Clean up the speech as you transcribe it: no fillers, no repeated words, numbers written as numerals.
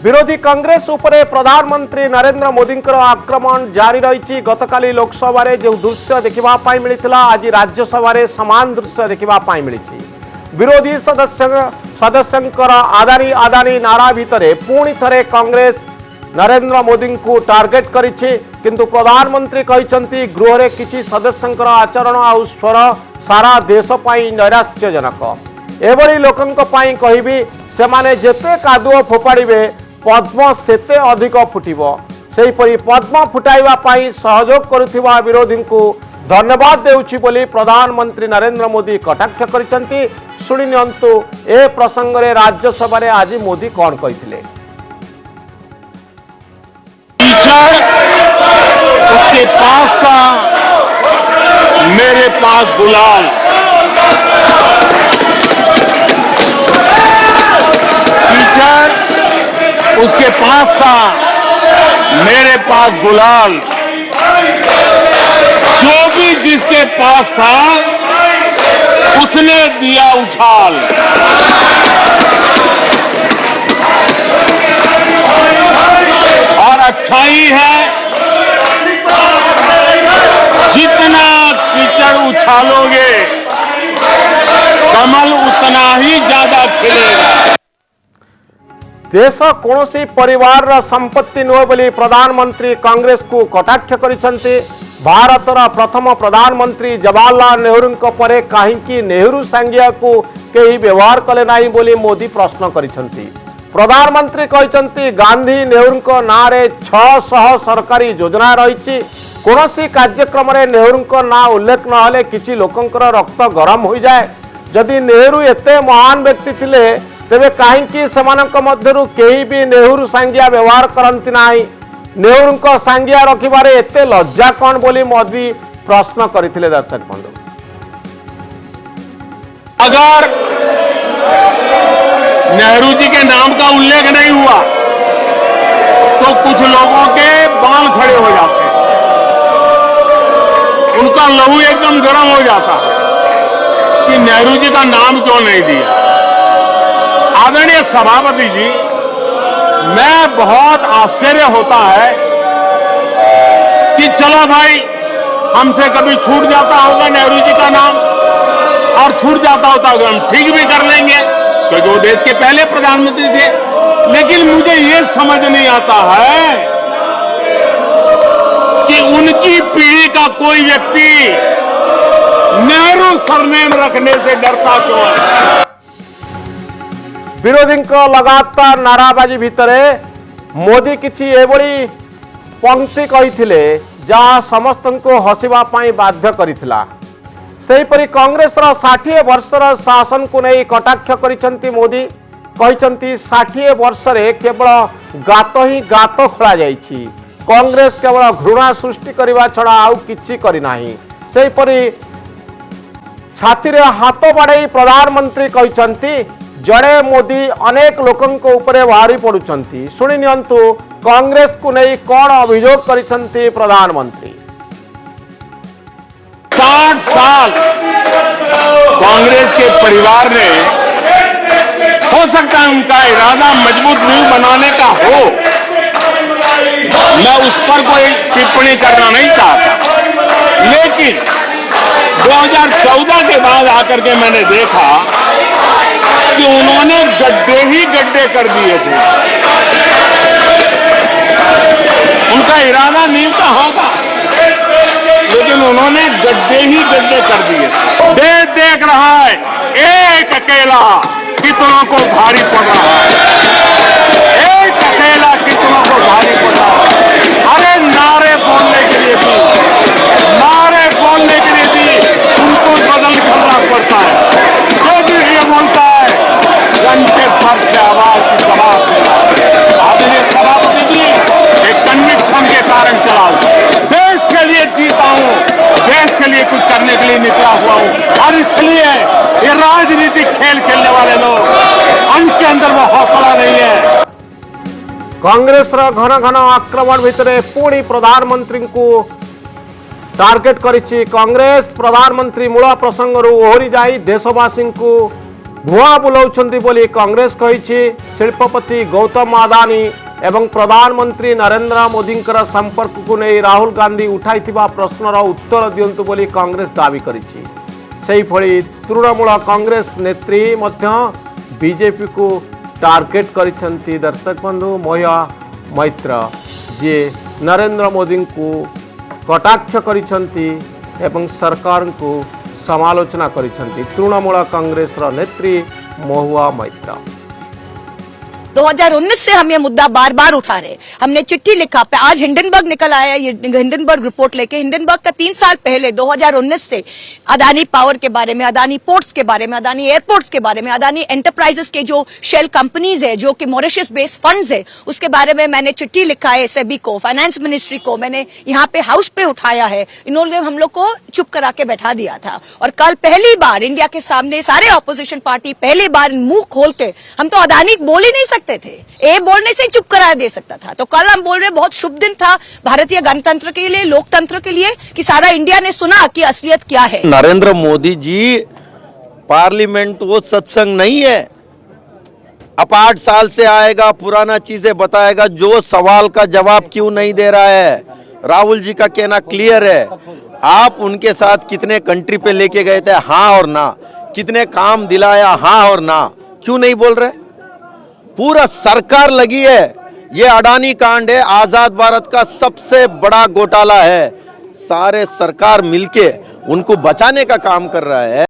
विरोधी कांग्रेस उपरे प्रधानमंत्री नरेंद्र मोदी आक्रमण जारी रही। गतकाली लोकसभा जो दृश्य देखा मिलता आज राज्यसभा समान दृश्य देखा मिली। विरोधी सदस्यंकर आदानी आदानी नारा भितर पुणी थे कांग्रेस नरेंद्र मोदी को टार्गेट करिछि। किंतु प्रधानमंत्री कहते गृह रे किछि सदस्यंकर आचरण आ स्वर सारा देश पाई नैराश्यजनक। एभली लोकंक पाई कहिबी सेमाने जेते कादुओ फोपाड़िबे पद्म सेते अधिक फुटिबो। सेहीपरि पद्म फुटाइबा पाई सहयोग करुथिबा विरोधी को धन्यवाद देउछि बोली प्रधानमंत्री नरेंद्र मोदी कटाक्ष करिसंती। सुनि नियंतु ए प्रसंग रे राज्यसभा रे आज मोदी कौन कहिथिले। उसके पास था मेरे पास गुलाल। टीचर उसके पास था मेरे पास गुलाल। जो भी जिसके पास था उसने दिया उछाल। और अच्छा ही है जितना कीचड़ उछालोगे कमल उतना ही ज्यादा खिलेगा। देश कौन सी परिवार संपत्ति नुहे बोली प्रधानमंत्री कांग्रेस को कटाक्ष करिसंती। भारतर प्रथम प्रधानमंत्री जवाहरलाल नेहरू परे कहीं नेहरू सांगिया को कहीं व्यवहार कले नहीं बोली मोदी प्रश्न करिसंती। प्रधानमंत्री कहते गांधी नेहरू ना रे 600 सरकारी योजना रही। कौन सी कार्यक्रम रे नेहरू ना उल्लेख नहले किसी लोकंकर रक्त गरम हो जाए। जदि नेहरू एते महान व्यक्ति थिले तेबे कहीं सेमानक मध्यरु केही भी नेहरू सांगिया व्यवहार करंती नाही। नेहरू सांगिया रखिबारे एते लज्जा कौन बोली मोदी प्रश्न करथिले। दर्शक बंधु अगर नेहरू जी के नाम का उल्लेख नहीं हुआ तो कुछ लोगों के बाल खड़े हो जाते, उनका लहू एकदम गर्म हो जाता कि नेहरू जी का नाम क्यों नहीं दिया। आदरणीय सभापति जी, मैं बहुत आश्चर्य होता है कि चलो भाई हमसे कभी छूट जाता होगा नेहरू जी का नाम और छूट जाता होता होगा हम ठीक भी कर लेंगे क्योंकि वो देश के पहले प्रधानमंत्री थे। लेकिन मुझे ये समझ नहीं आता है कि उनकी पीढ़ी का कोई व्यक्ति नेहरू सरनेम रखने से डरता क्यों है। विरोधी लगातार नाराबाजी भितर मोदी किछि एभली पंक्ति कहिथिले जहाँ समस्त को हसिबा पाई बाध्य करिथिला। सेहीपरि कांग्रेस 60 वर्षर शासन को नहीं कटाक्ष करिसंती। मोदी कहिसंती 60 वर्ष रे केवल गात ही गात खोला जाइछि। कांग्रेस केवल घृणा सृष्टि करने छड़ा आउ किछि करि नाही। सेहीपरि छाती रे हाथ बाड़े प्रधानमंत्री कहिसंती जड़े मोदी अनेक लोकंक उपरे भारी पड़ुचंती। सुनि नियंतु कांग्रेस को नहीं कौन अभियोग करिसंती प्रधानमंत्री। 60 साल कांग्रेस के परिवार ने हो सकता है उनका इरादा मजबूत नींव बनाने का हो, मैं उस पर कोई टिप्पणी करना नहीं चाहता। लेकिन 2014 के बाद आकर के मैंने देखा कि उन्होंने गड्ढे ही गड्ढे कर दिए थे। उनका इरादा नींव का होगा लेकिन उन्होंने गड्ढे ही गड्ढे कर दिए। देश देख रहा है एक अकेला कितनों को भारी पड़ रहा है। एक अकेला कितनों को भारी पड़ रहा है। अरे नारे बोलने के लिए भी, नारे बोलने के लिए भी उनको बदल करना पड़ता है। जो भी ये बोलता है घंटे भर से आवाज की जवाब देना। आदरणीय सभापति जी, एक कन्विक्शन के कारण चला हूं, देश के लिए जीता हूं, देश के लिए कुछ करने के लिए निकला हुआ हूं। और इसलिए ये राजनीतिक खेल खेलने वाले लोग उनके अंदर वो हौसला नहीं है। कांग्रेस घन घन आक्रमण भितर पुणी प्रधानमंत्री को टार्गेट करिछि। कांग्रेस प्रधानमंत्री मूल प्रसंग ओहरी जाई देशवासी को भुआ बुलाउछंती बोली कांग्रेस कहिछि। शिल्पपति गौतम अदानी एवं प्रधानमंत्री नरेंद्र मोदी संपर्क को नहीं राहुल गांधी उठाइथिबा प्रश्नर उत्तर दियंतु बोली कांग्रेस दावी करिछि। सेही भली तृणमूल कांग्रेस नेत्री मध्य बीजेपी को टार्गेट करिसेंती। दर्शक बंधु मोहिया मैत्र जे नरेंद्र मोदी को कटाक्ष करिसेंती एवं सरकार को समालोचना करिसेंती। तृणमूल कांग्रेस नेत्री महुआ मैत्र 2019 से हम ये मुद्दा बार बार उठा रहे, हमने चिट्ठी लिखा पे। आज हिंडनबर्ग निकल आया, ये हिंडनबर्ग रिपोर्ट लेके। हिंडनबर्ग का 3 साल पहले 2019 से अदानी पावर के बारे में, अदानी पोर्ट्स के बारे में, अदानी एयरपोर्ट्स के बारे में, अदानी एंटरप्राइजेस के जो शेल कंपनीज है जो कि मॉरिशस बेस्ड फंड्स है उसके बारे में मैंने चिट्ठी लिखा है सेबी को, फाइनेंस मिनिस्ट्री को। मैंने यहाँ पे हाउस पे उठाया है। इन्होंने हम लोग को चुप करा के बैठा दिया था। और कल पहली बार इंडिया के सामने सारे ऑपोजिशन पार्टी पहली बार मुंह खोल के, हम तो अदानी बोल ही नहीं सकते थे, ए बोलने से चुप करा दे सकता था। तो कल हम बोल रहे बहुत शुभ दिन था भारतीय गणतंत्र के लिए, लोकतंत्र के लिए, कि सारा इंडिया ने सुना कि असलियत क्या है। नरेंद्र मोदी जी पार्लियामेंट वो सत्संग नहीं है। अब 8 साल से आएगा, पुराना चीजें बताएगा, जो सवाल का जवाब क्यों नहीं दे रहा है। राहुल जी का कहना क्लियर है। आप उनके साथ कितने कंट्री पे लेके गए थे, हाँ और ना, कितने काम दिलाया, हाँ और ना, क्यों नहीं बोल रहे। पूरा सरकार लगी है। ये अडानी कांड है, आजाद भारत का सबसे बड़ा घोटाला है। सारे सरकार मिलके उनको बचाने का काम कर रहा है।